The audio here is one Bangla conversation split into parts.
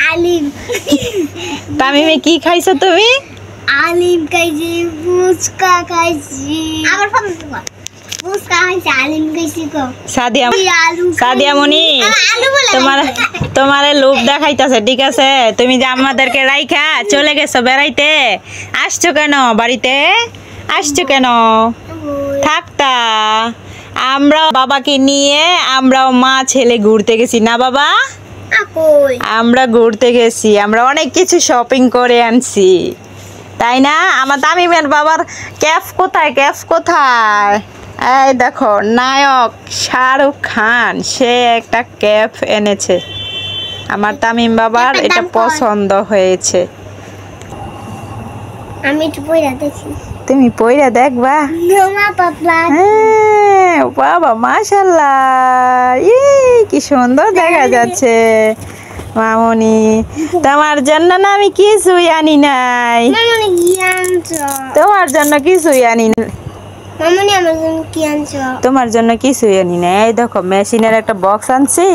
আলিম। তামিমে কি খাইছো তুমি? আলিম খাইছি, ফুচকা খাইছি। আমার ফোন তোমার। ফুচকা খাইছি, আলিম খাইছি গো। সাদিয়া মনি তোমারে লোভ দেখাইতাছে, ঠিক আছে? তুমি যে আমাদেরকে রাইখা চলে গেছো বেড়াইতে, আসছো কেন বাড়িতে? আসছো কেন? থাকতা। আমরা বাবাকে নিয়ে আমরাও মা ছেলে ঘুরতে গেছি না বাবা? আমরা ঘুরতে গেছি, আমরা অনেক কিছু শপিং করে আনছি, তাই না? আমার তামিমের বাবার ক্যাফ কোথায়? ক্যাফ কোথায়? এই দেখো, নায়ক শাহরুখ খান সে একটা ক্যাপ এনেছে। আমার তামিম বাবার এটা পছন্দ হয়েছে। আমি একটু পয়রা দেখি। তুমি পয়রা দেখবা? বাবা মাশাআল্লাহ, কি সুন্দর দেখা যাচ্ছে মামনি। তোমার জন্য না আমি কিছুই আনি নাই। তোমার জন্য কিছুই আনি নাই। তোমার জন্য কিছুই আনি নাই। এই দেখো, মেশিনের একটা বক্স আনছি,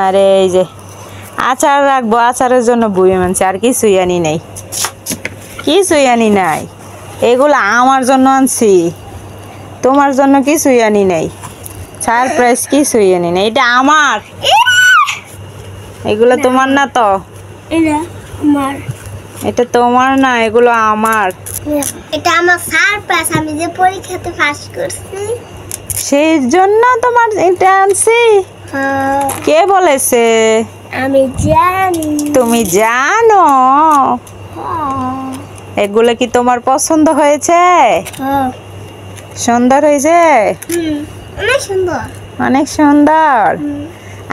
আর এই যে আচার রাখবো, আচারের জন্য বইয়ে আনছি, আর কিছুই আনি নাই, কিছুই আনি নাই। এগুলো আমার জন্য আনছি, তোমার জন্য কিছুই আনি নাই। সারপ্রাইজ কিছুই আনি নাই, এটা আমার। এগুলো তোমার না তো? এটা তোমার না, এগুলো আমার। এটা আমার সারপ্রাইজ, আমি যে পরীক্ষাতে পাস করছি সেই জন্য তোমার এটা আনছি। কে বলেছে? আমি জানি। তুমি জানো? এগুলো কি তোমার পছন্দ হয়েছে? সুন্দর হয়েছে, অনেক সুন্দর, অনেক সুন্দর।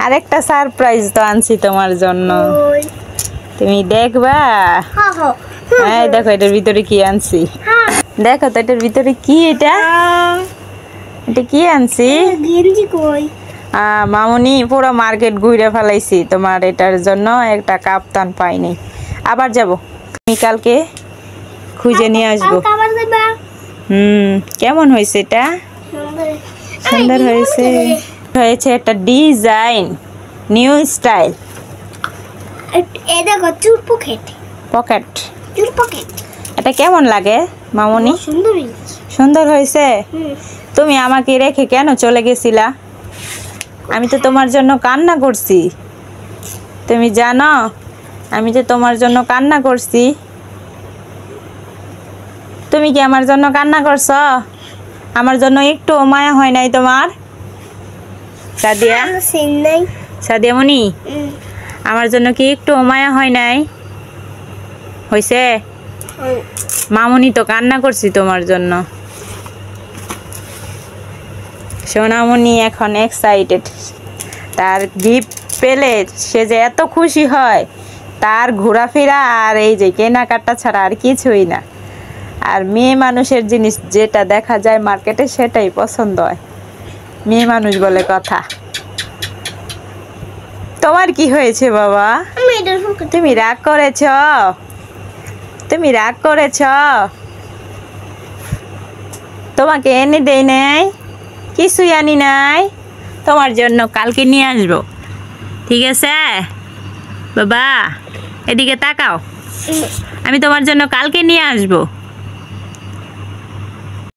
আরেকটা সারপ্রাইজ তো আনছি তোমার জন্য, তুমি দেখবা? এই দেখো, এটার ভিতরে কি আনছি, দেখো তো এটার ভিতরে কি। এটা এটা কি আনছি? মামুনি পুরো মার্কেট ঘুরে ফেলাইছি তোমার এটার জন্য, একটা কাপ্তান পাইনি। আবার যাব, আমি কালকে খুঁজে নিয়ে আসবো। কেমন হয়েছে এটা? সুন্দর হয়েছে, হয়েছে একটা ডিজাইন, নিউ স্টাইল। পকেট, এটা কেমন লাগে মামুনি? সুন্দর হয়েছে। তুমি আমাকে রেখে কেন চলে গেছিলা? আমি তো তোমার জন্য কান্না করছি, তুমি জানো? আমি তো তোমার জন্য কান্না করছি। তুমি কি আমার জন্য কান্না করছো? আমার জন্য একটু মায়া হয় নাই তোমার? সাদিয়া, সাদিয়া মনি, আমার জন্য কি একটু মায়া হয় নাই? হয়েছে? মামুনি তো কান্না করছি তোমার জন্য। সোনামণি এখন এক্সাইটেড, তার গিফট পেলে সে যে এত খুশি হয়, তার ঘোরাফেরা আর এই যে কেনাকাটা ছাড়া আর কিছুই না। আর মেয়ে মানুষের জিনিস যেটা দেখা যায় মার্কেটে সেটাই পছন্দ হয়, মেয়ে মানুষ বলে কথা। তোমার কি হয়েছে বাবা? তুমি রাগ করেছ? তুমি রাগ করেছ? তোমাকে এনে দেই নাই, কিছুই আনি নাই। তোমার জন্য কালকে নিয়ে আসবো, ঠিক আছে বাবা? এদিকে তাকাও, আমি তোমার জন্য কালকে নিয়ে আসবো।